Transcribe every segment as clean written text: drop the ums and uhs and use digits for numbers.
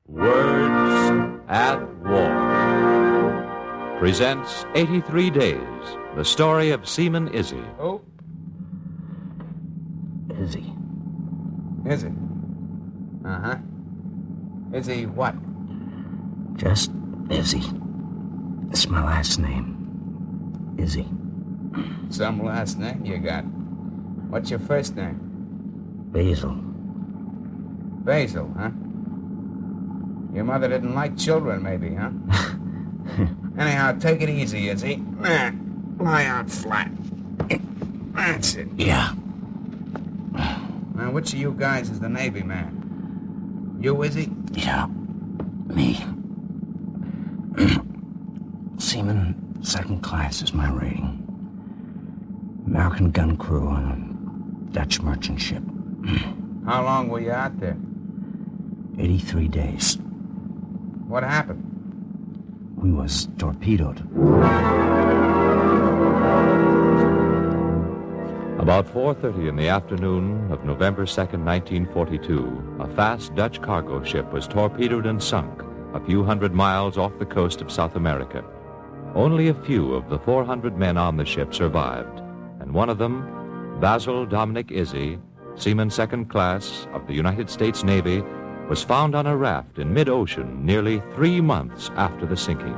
Words at War presents 83 Days, the story of Seaman Izzi. Oh? Izzi. Izzi? Uh-huh. Izzi what? Just Izzi. It's my last name. Izzi. Some last name you got. What's your first name? Basil. Basil, huh? Your mother didn't like children, maybe, huh? Anyhow, take it easy, Izzi. Lie out flat. That's it. Yeah. Now, which of you guys is the Navy man? You, Izzi? Yeah. Me. Seaman, second class is my rating. American gun crew on a Dutch merchant ship. How long were you out there? 83 days. What happened? We was torpedoed. About 4:30 in the afternoon of November 2nd, 1942, a fast Dutch cargo ship was torpedoed and sunk a few hundred miles off the coast of South America. Only a few of the 400 men on the ship survived, and one of them, Basil Dominic Izzi, Seaman Second Class of the United States Navy, was found on a raft in mid-ocean nearly 3 months after the sinking.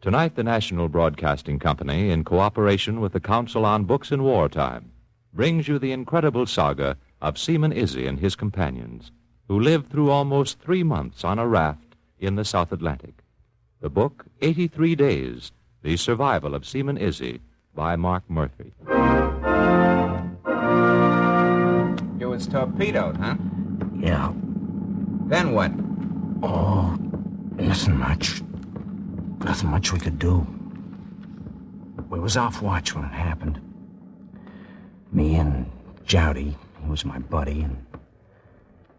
Tonight, the National Broadcasting Company, in cooperation with the Council on Books in Wartime, brings you the incredible saga of Seaman Izzi and his companions, who lived through almost 3 months on a raft in the South Atlantic. The book, 83 Days, The Survival of Seaman Izzi, by Mark Murphy. You was torpedoed, huh? Yeah. Then what? Oh, nothing much. Nothing much we could do. We was off watch when it happened. Me and Jowdy, he was my buddy, and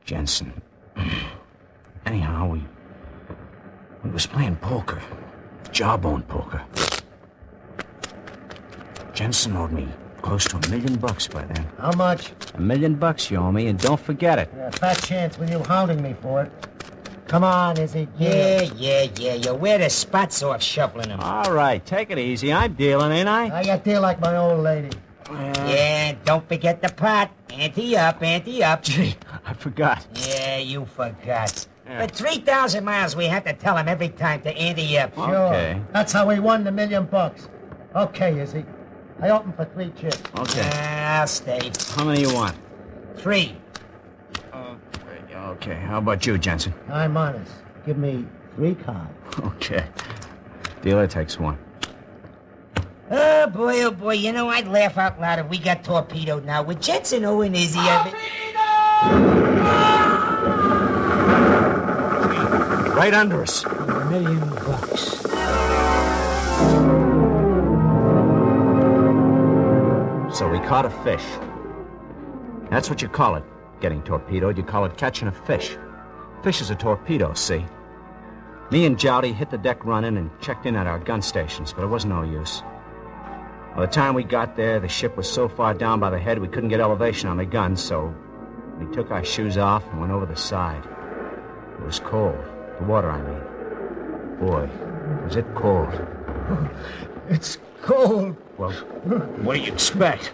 Jensen. Anyhow, we was playing poker. Jawbone poker. Jensen owed me close to $1 million by then. How much? $1 million you owe me, and don't forget it. Yeah, fat chance with you hounding me for it. Come on, Izzy. Yeah. You wear the spots off shuffling them. All right, take it easy. I'm dealing, ain't I? I deal like my old lady. Yeah, don't forget the pot. Ante up. Gee, I forgot. Yeah, you forgot. Yeah. For 3,000 miles, we have to tell him every time to ante up. Sure. Okay. That's how we won the $1 million. Okay, Izzy. I open for 3 chips. Okay. I'll stay. How many you want? 3. Okay, how about you, Jensen? I'm honest. Give me 3 cards. Okay. Dealer takes 1. Oh, boy, you know, I'd laugh out loud if we got torpedoed now. With Jensen, and Izzy... Right under us. $1 million. So we caught a fish. That's what you call it, getting torpedoed. You call it catching a fish. Fish is a torpedo, see? Me and Jowdy hit the deck running and checked in at our gun stations, but it wasn't no use. By the time we got there, the ship was so far down by the head we couldn't get elevation on the guns, so we took our shoes off and went over the side. It was cold. The water, I mean. Boy, was it cold. It's cold. Well, what do you expect?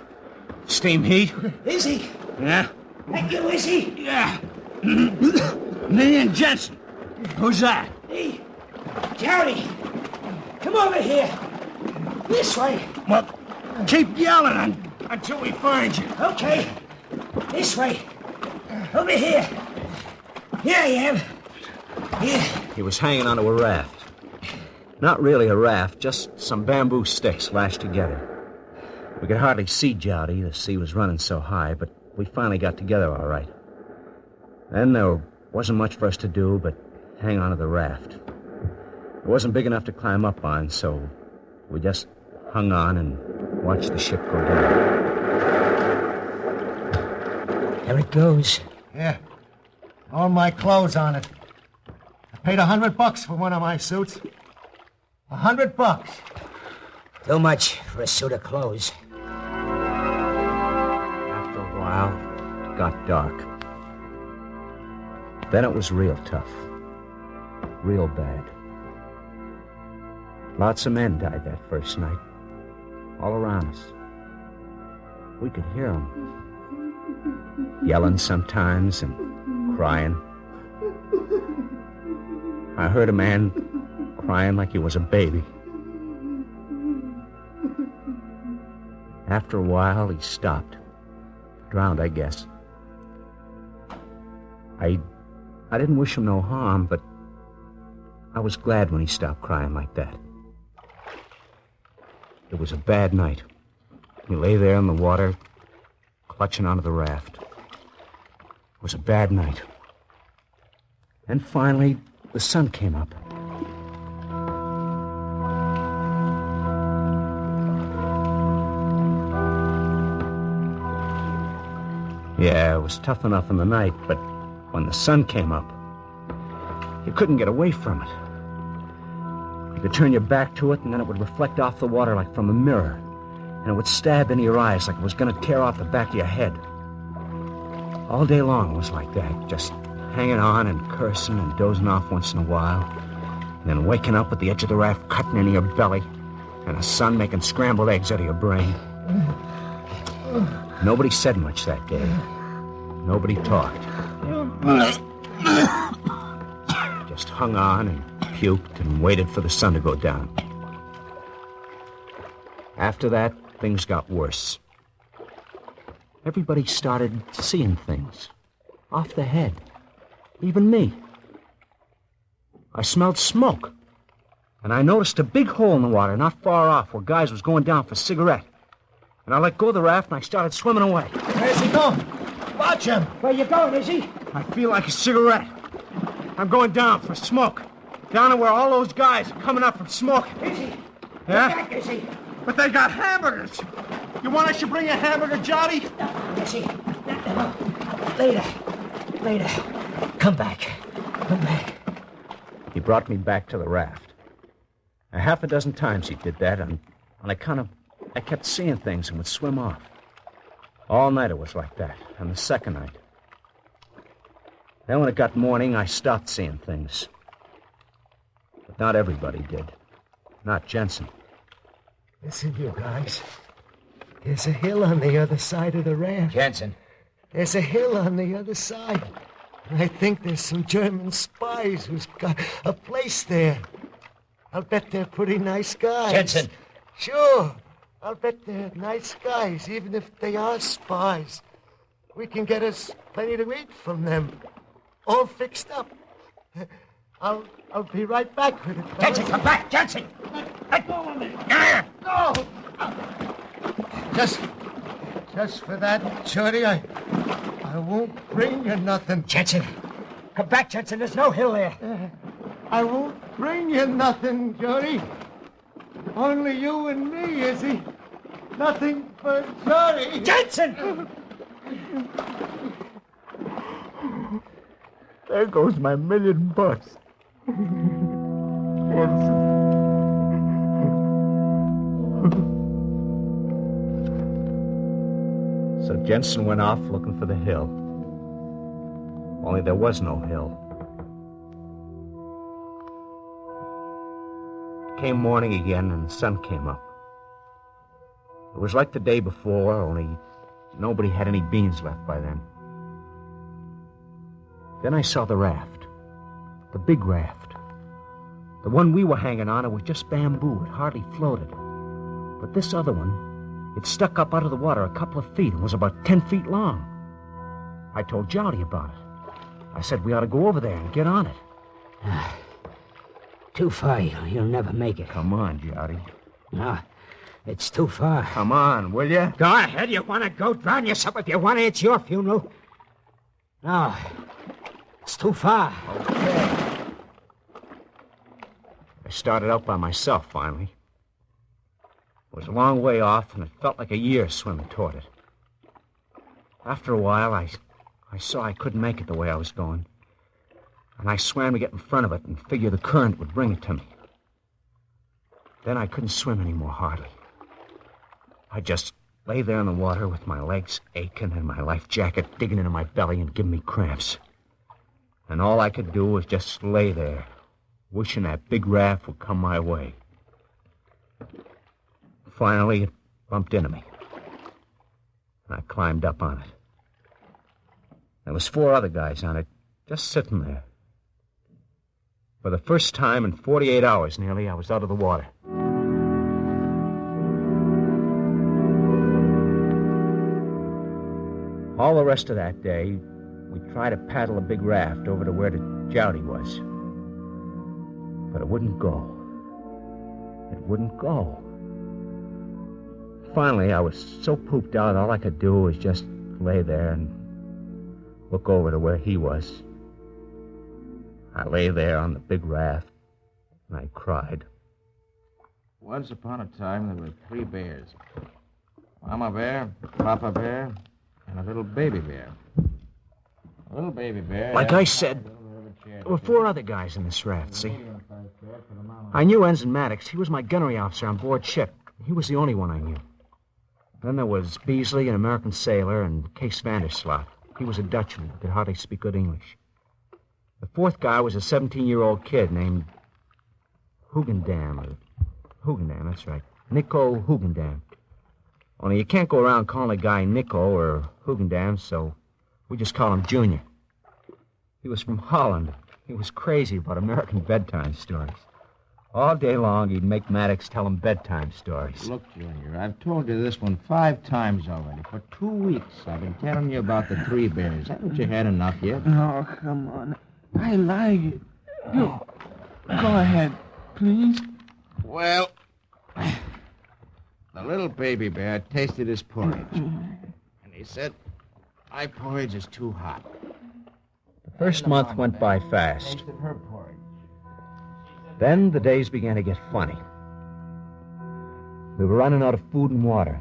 Steam heat? Izzy! Yeah? Thank you, Izzy! Yeah. Me and Jensen. Who's that? Hey, Jowdy! Come over here! This way! Well, keep yelling until we find you. Okay. This way. Over here. Here I am. Here. He was hanging onto a raft. Not really a raft, just some bamboo sticks lashed together. We could hardly see Jowdy. The sea was running so high, but we finally got together all right. Then there wasn't much for us to do but hang onto the raft. It wasn't big enough to climb up on, so we just hung on and watched the ship go down. There it goes. Yeah. All my clothes on it. I paid $100 for one of my suits. $100. Too much for a suit of clothes. After a while, got dark. Then it was real tough. Real bad. Lots of men died that first night. All around us. We could hear them. Yelling sometimes and crying. I heard a man crying like he was a baby. After a while, he stopped. Drowned, I guess. I didn't wish him no harm, but I was glad when he stopped crying like that. It was a bad night. He lay there in the water, clutching onto the raft. It was a bad night. And finally, the sun came up. Yeah, it was tough enough in the night, but when the sun came up, you couldn't get away from it. You could turn your back to it, and then it would reflect off the water like from a mirror, and it would stab into your eyes like it was going to tear off the back of your head. All day long it was like that, just hanging on and cursing and dozing off once in a while, and then waking up with the edge of the raft cutting into your belly, and the sun making scrambled eggs out of your brain. Nobody said much that day. Nobody talked. Just hung on and puked and waited for the sun to go down. After that, things got worse. Everybody started seeing things. Off the head. Even me. I smelled smoke. And I noticed a big hole in the water not far off where guys was going down for a cigarette. And I let go of the raft and I started swimming away. Where's he going? Watch him. Where you going, Izzi? I feel like a cigarette. I'm going down for smoke. Down to where all those guys are coming up from smoking. Izzi! Yeah? Back, Izzi! But they got hamburgers. You want I should bring you a hamburger, Johnny? Izzi! Later. Come back. He brought me back to the raft. A half a dozen times he did that, and I kept seeing things and would swim off. All night it was like that, and the second night. Then when it got morning, I stopped seeing things. But not everybody did. Not Jensen. Listen, you guys. There's a hill on the other side of the raft. Jensen. There's a hill on the other side. And I think there's some German spies who's got a place there. I'll bet they're pretty nice guys. Jensen. Sure. I'll bet they're nice guys, even if they are spies. We can get us plenty to eat from them. All fixed up. I'll be right back with it. Jensen, come back, Jensen! Let go of me! No! Just for that, Shorty, I won't bring you nothing. Jensen! Come back, Jensen. There's no hill there. I won't bring you nothing, Shorty. Only you and me, Izzy. Nothing but Shorty. Jensen! There goes my $1 million. So Jensen went off looking for the hill. Only there was no hill. It came morning again and the sun came up. It was like the day before, only nobody had any beans left by then. Then I saw the raft. The big raft. The one we were hanging on, it was just bamboo. It hardly floated. But this other one, it stuck up out of the water a couple of feet and was about 10 feet long. I told Jowdy about it. I said we ought to go over there and get on it. Too far. You'll never make it. Come on, Jowdy. No, it's too far. Come on, will you? Go ahead. You want to go drown yourself if you want to. It's your funeral. No, it's too far. Okay. I started out by myself, finally. It was a long way off, and it felt like a year swimming toward it. After a while, I saw I couldn't make it the way I was going. And I swam to get in front of it and figured the current would bring it to me. Then I couldn't swim anymore, hardly. I just lay there in the water with my legs aching and my life jacket digging into my belly and giving me cramps. And all I could do was just lay there, wishing that big raft would come my way. Finally, it bumped into me. And I climbed up on it. There was 4 other guys on it, just sitting there. For the first time in 48 hours nearly, I was out of the water. All the rest of that day, we tried to paddle a big raft over to where the Jowdy was. But it wouldn't go. It wouldn't go. Finally, I was so pooped out, all I could do was just lay there and look over to where he was. I lay there on the big raft, and I cried. Once upon a time, there were 3 bears. Mama bear, Papa bear, and a little baby bear. A little baby bear... Like I said, there were 4 other guys in this raft, see? I knew Ensign Maddox. He was my gunnery officer on board ship. He was the only one I knew. Then there was Beasley, an American sailor, and Case Vandersloot. He was a Dutchman, could hardly speak good English. The 4th guy was a 17-year-old kid named Hugendam, that's right. Nico Hugendam. Only you can't go around calling a guy Nico or Hugendam, so we just call him Junior. He was from Holland. He was crazy about American bedtime stories. All day long, he'd make Maddox tell him bedtime stories. Look, Junior, I've told you this one 5 times already. For 2 weeks, I've been telling you about the 3 bears. Haven't you had enough yet? Oh, come on. I like it. You, go ahead, please. Well, the little baby bear tasted his porridge. And he said, my porridge is too hot. The first month went by fast. Tasted her porridge. Then the days began to get funny. We were running out of food and water.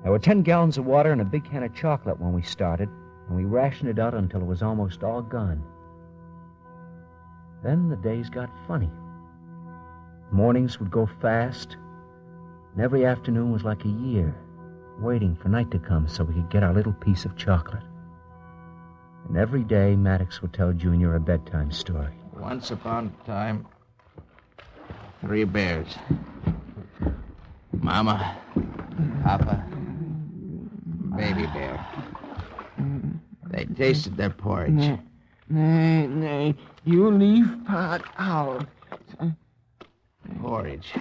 There were 10 gallons of water and a big can of chocolate when we started, and we rationed it out until it was almost all gone. Then the days got funny. Mornings would go fast, and every afternoon was like a year, waiting for night to come so we could get our little piece of chocolate. And every day, Maddox would tell Junior a bedtime story. Once upon a time, 3 bears. Mama, Papa, baby bear. They tasted their porridge. Nay, you leave pot out. Porridge.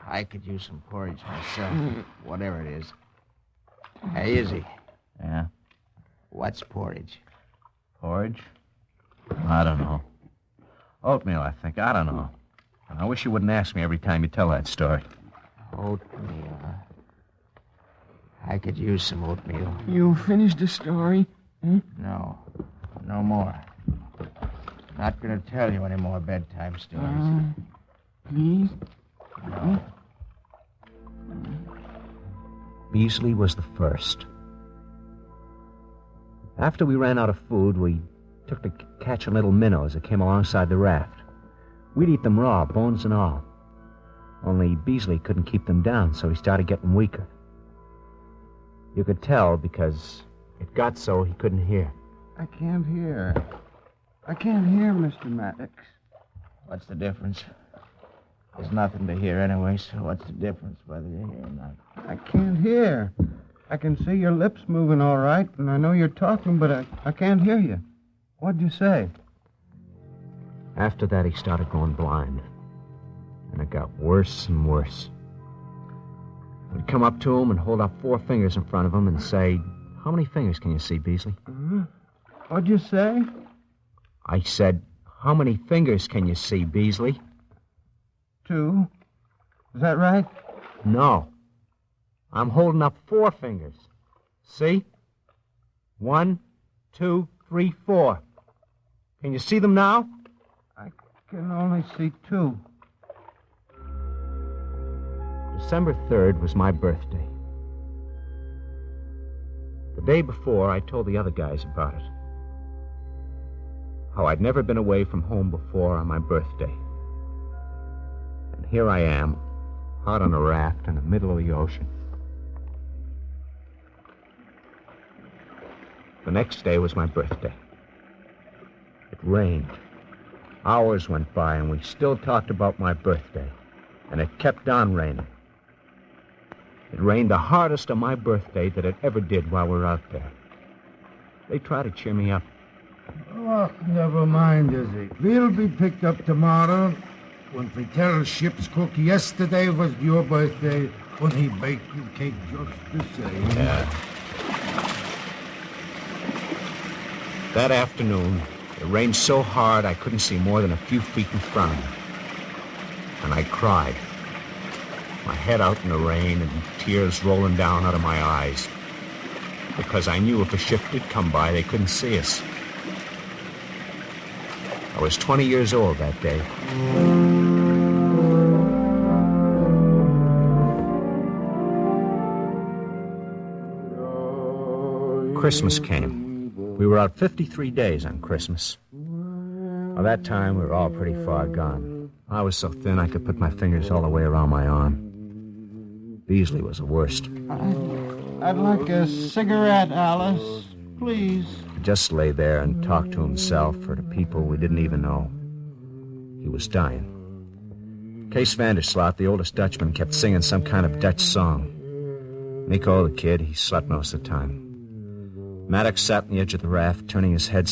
I could use some porridge myself, whatever it is. Hey, Izzy. Yeah? What's porridge? Porridge? I don't know. Oatmeal, I think. I don't know. And I wish you wouldn't ask me every time you tell that story. Oatmeal, huh? I could use some oatmeal. You finished the story? No more. Not going to tell you any more bedtime stories. Please? No. Beasley was the first. After we ran out of food, we took to catching little minnows that came alongside the raft. We'd eat them raw, bones and all. Only Beasley couldn't keep them down, so he started getting weaker. You could tell because it got so he couldn't hear. I can't hear. I can't hear, Mr. Maddox. What's the difference? There's nothing to hear anyway, so what's the difference whether you hear or not? I can't hear. I can see your lips moving all right, and I know you're talking, but I can't hear you. What'd you say? After that, he started going blind. And it got worse and worse. We'd come up to him and hold up 4 fingers in front of him and say, "How many fingers can you see, Beasley?" What'd you say? I said, "How many fingers can you see, Beasley?" 2. Is that right? No. I'm holding up 4 fingers. See? 1, 2, 3, 4. Can you see them now? I can only see 2. December 3rd was my birthday. The day before, I told the other guys about it. How I'd never been away from home before on my birthday. And here I am, out on a raft in the middle of the ocean. The next day was my birthday. It rained. Hours went by, and we still talked about my birthday. And it kept on raining. It rained the hardest on my birthday that it ever did while we were out there. They tried to cheer me up. Oh, never mind, Izzy. We'll be picked up tomorrow. When we tell ship's cook yesterday was your birthday, when he baked you cake just the same. Yeah. That afternoon, it rained so hard I couldn't see more than a few feet in front of me. And I cried. My head out in the rain and tears rolling down out of my eyes. Because I knew if a ship did come by, they couldn't see us. I was 20 years old that day. Christmas came. We were out 53 days on Christmas. By that time, we were all pretty far gone. I was so thin I could put my fingers all the way around my arm. Beasley was the worst. I'd like a cigarette, Alice. Please. He just lay there and talked to himself or to people we didn't even know. He was dying. Kees Vanderslot, the oldest Dutchman, kept singing some kind of Dutch song. Nico, the kid, he slept most of the time. Maddox sat on the edge of the raft, turning his head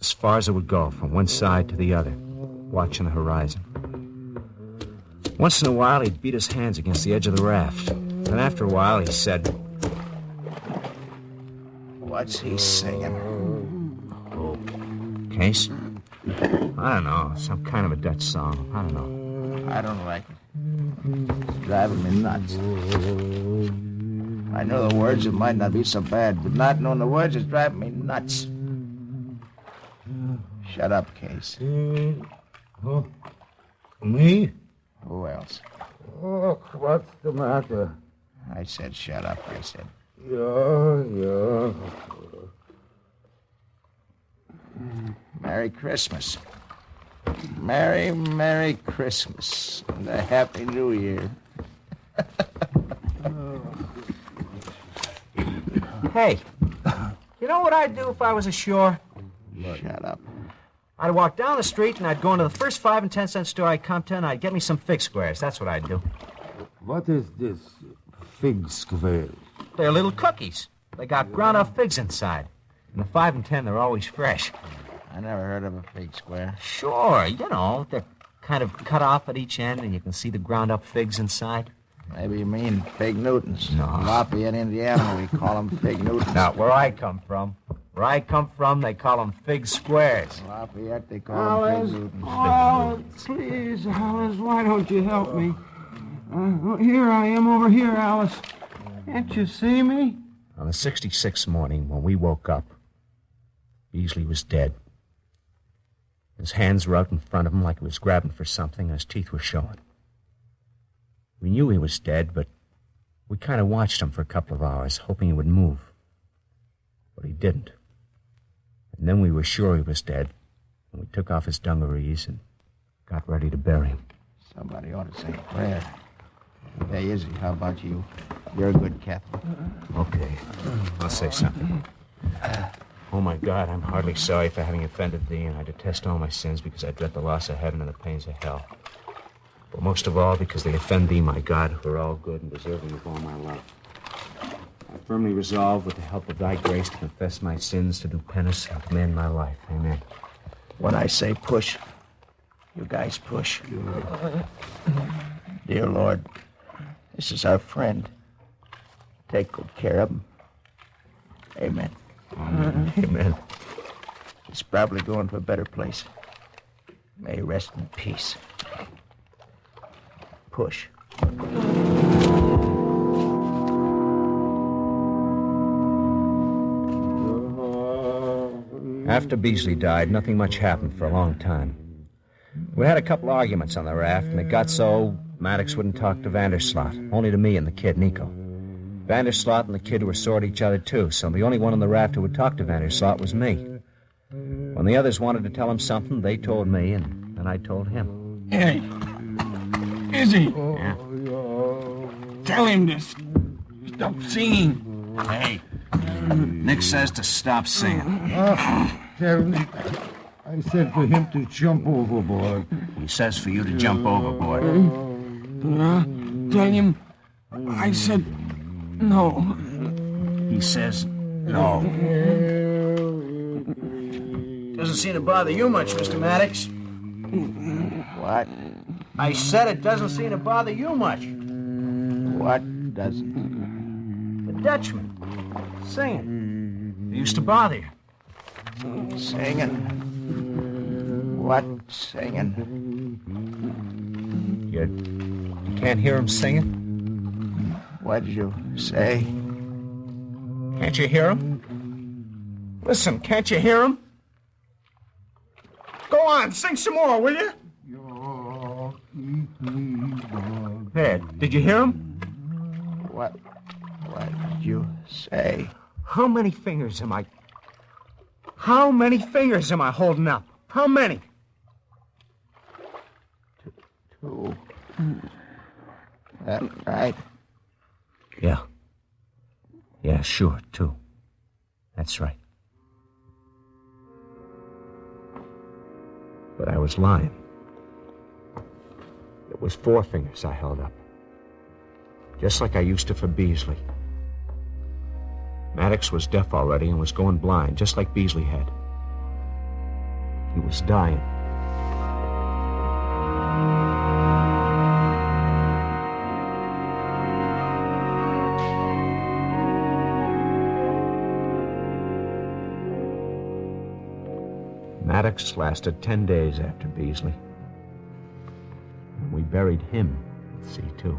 as far as it would go, from one side to the other, watching the horizon. Once in a while, he'd beat his hands against the edge of the raft. And after a while, he said, What's he singing? "Oh, Kees? I don't know, some kind of a Dutch song. I don't know. I don't like it. It's driving me nuts. I know the words, it might not be so bad, but not knowing the words is driving me nuts. Shut up, Case. Oh, me? Who else? Oh, what's the matter? I said shut up, I said. Yeah. Merry Christmas. Merry Christmas. And a Happy New Year. Hey, you know what I'd do if I was ashore? Shut up. I'd walk down the street and I'd go into the first 5 and 10 cent store I come to and I'd get me some fig squares. That's what I'd do. What is this fig square? They're little cookies. They got ground up figs inside. And the 5 and 10, they're always fresh. I never heard of a fig square. Sure, you know, they're kind of cut off at each end and you can see the ground up figs inside. Maybe you mean Fig Newtons. No. Lafayette, Indiana, we call them Fig Newtons. Not where I come from. Where I come from, they call them fig squares. Lafayette, they call them Fig Newtons. Oh, please, Alice, why don't you help me? Here I am over here, Alice. Can't you see me? On the 66th morning, when we woke up, Beasley was dead. His hands were out in front of him like he was grabbing for something, and his teeth were showing. We knew he was dead, but we kind of watched him for a couple of hours, hoping he would move. But he didn't. And then we were sure he was dead, and we took off his dungarees and got ready to bury him. Somebody ought to say a prayer. Hey, Izzy, how about you? You're a good Catholic. Okay, I'll say something. Oh, my God, I'm hardly sorry for having offended thee, and I detest all my sins because I dread the loss of heaven and the pains of hell. But most of all, because they offend thee, my God, who are all good and deserving of all my love. I firmly resolve, with the help of thy grace, to confess my sins, to do penance, and to mend my life. Amen. When I say push, you guys push. Dear Lord, this is our friend. Take good care of him. Amen. Amen. He's probably going to a better place. May he rest in peace. Push. After Beasley died, nothing much happened for a long time. We had a couple arguments on the raft, and it got so Maddox wouldn't talk to Vanderslot, only to me and the kid, Nico. Vanderslot and the kid were sore at each other, too, so the only one on the raft who would talk to Vanderslot was me. When the others wanted to tell him something, they told me, and then I told him. Hey, Izzy, Yeah? tell him to stop singing. Hey, Nick says to stop singing. Tell Nick. I said for him to jump overboard. He says for you to jump overboard. Tell him I said no. He says no. Doesn't seem to bother you much, Mr. Maddox. What? I said it doesn't seem to bother you much. What doesn't? The Dutchman. Singing. It used to bother you. Singing? What singing? You can't hear him singing? What'd you say? Can't you hear him? Listen, can't you hear him? Go on, sing some more, will you? There, did you hear him? What did you say? How many fingers am I holding up? How many? 2. That right? Yeah. Yeah, sure, 2. That's right. But I was lying. It was 4 fingers I held up. Just like I used to for Beasley. Maddox was deaf already and was going blind, just like Beasley had. He was dying. Maddox lasted 10 days after Beasley. And we buried him at sea, too.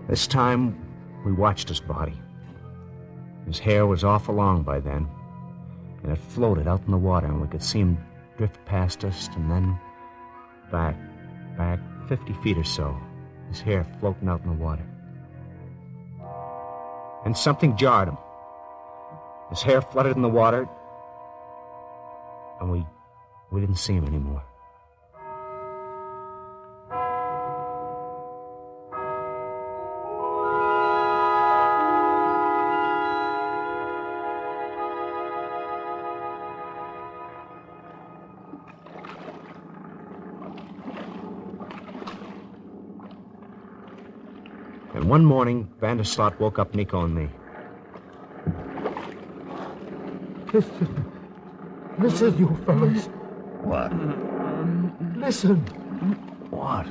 This time, we watched his body. His hair was awful long by then, and it floated out in the water, and we could see him drift past us, and then back 50 feet or so, his hair floating out in the water. And something jarred him. His hair fluttered in the water, and we didn't see him anymore. And one morning, Vanderslot woke up Nico and me. Listen, you fellas. What? Listen. What?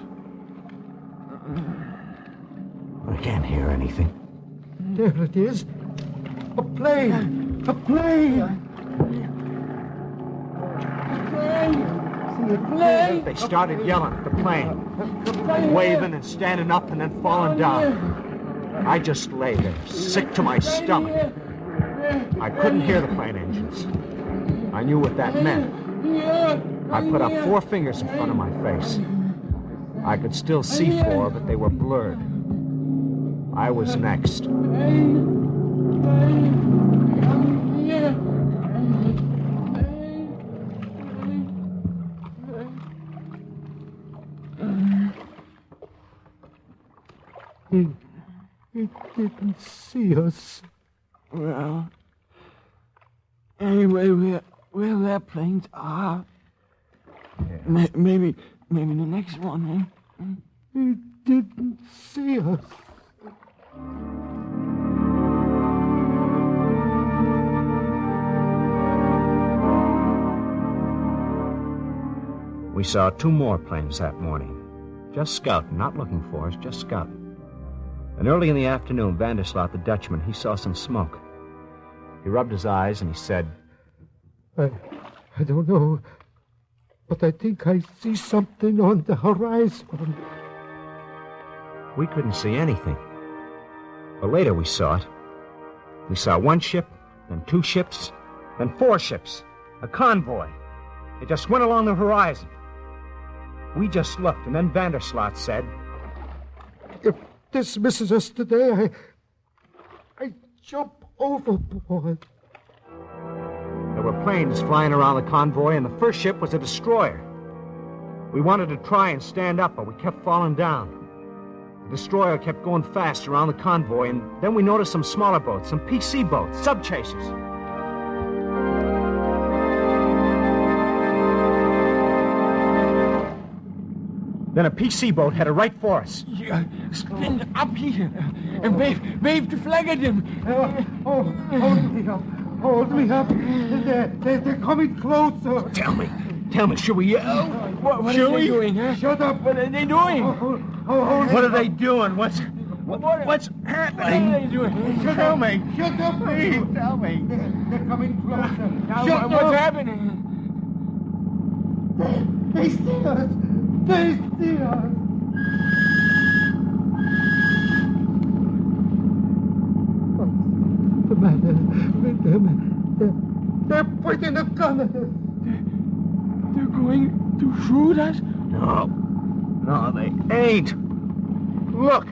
I can't hear anything. There it is. A plane. A plane. They started yelling at the plane, waving and standing up and then falling down. I just lay there, sick to my stomach. I couldn't hear the plane engines. I knew what that meant. I put up 4 fingers in front of my face. I could still see 4, but they were blurred. I was next. He didn't see us. Well, anyway, where their planes are. Yeah. Maybe the next one, eh? He didn't see us. We saw 2 more planes that morning. Just scouting, not looking for us, just scouting. And early in the afternoon, Vanderslot, the Dutchman, he saw some smoke. He rubbed his eyes and he said, I don't know, but I think I see something on the horizon. We couldn't see anything. But later we saw it. We saw 1 ship, then 2 ships, then 4 ships. A convoy. It just went along the horizon. We just looked, and then Vanderslot said, If this misses us today, I jump overboard. There were planes flying around the convoy, and the first ship was a destroyer. We wanted to try and stand up, but we kept falling down. The destroyer kept going fast around the convoy, and then we noticed some smaller boats, some PC boats, sub-chasers. Then a PC boat headed right for us. Yeah, stand up here and wave the flag at them. Hold me up. Hold me up. They're coming closer. Tell me, should we yell? What are they doing, huh? Shut up. What are they doing? What are they doing? What's happening? What are they doing? Tell me. Shut up, Please, tell me. They're coming closer. Now, Shut what's up. happening? They see us. They see us. What's the matter with them? They're pointing a gun at us. They're going to shoot us? No, they ain't. Look,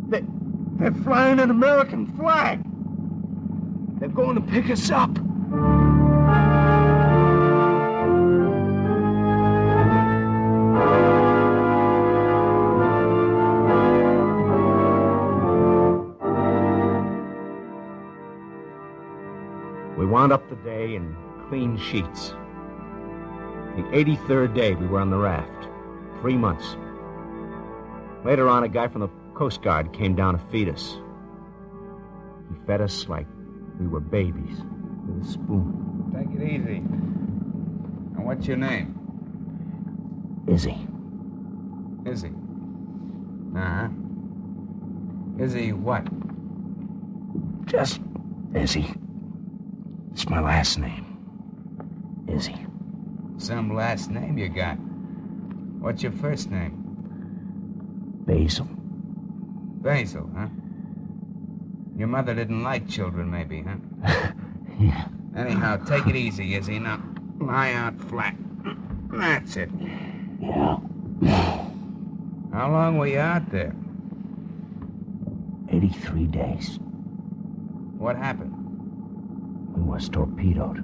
they're flying an American flag. They're going to pick us up. We wound up the day in clean sheets. The 83rd day we were on the raft. 3 months. Later on, a guy from the Coast Guard came down to feed us. He fed us like we were babies, with a spoon. Take it easy. And what's your name? Izzy. Izzy. Uh-huh. Izzy what? Just Izzy. It's my last name. Izzy. Some last name you got. What's your first name? Basil. Basil, huh? Your mother didn't like children, maybe, huh? Yeah. Anyhow, take it easy, Izzy. Now, lie out flat. That's it. Yeah. How long were you out there? 83 days. What happened? We was torpedoed.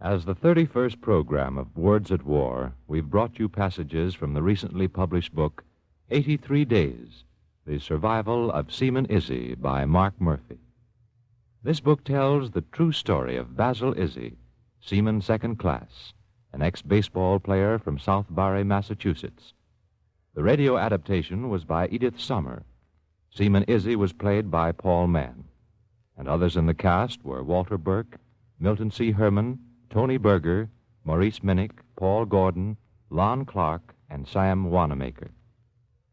As the 31st program of Words at War, we've brought you passages from the recently published book, 83 Days, The Survival of Seaman Izzi by Mark Murphy. This book tells the true story of Basil Izzi, Seaman Second Class, an ex-baseball player from South Barre, Massachusetts. The radio adaptation was by Edith Sommer. Seaman Izzi was played by Paul Mann, and others in the cast were Walter Burke, Milton C. Herman, Tony Berger, Maurice Minnick, Paul Gordon, Lon Clark, and Sam Wanamaker.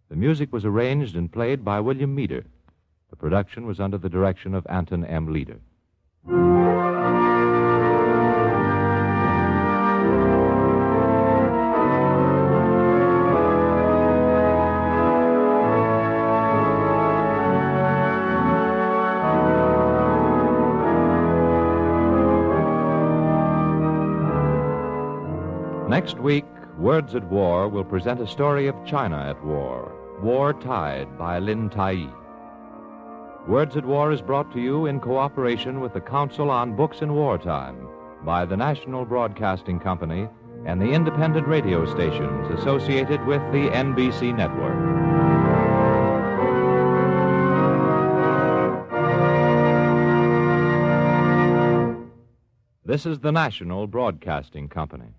The music was arranged and played by William Meader. The production was under the direction of Anton M. Leader. Next week, Words at War will present a story of China at war, War Tide by Lin Tai. Words at War is brought to you in cooperation with the Council on Books in Wartime by the National Broadcasting Company and the independent radio stations associated with the NBC network. This is the National Broadcasting Company.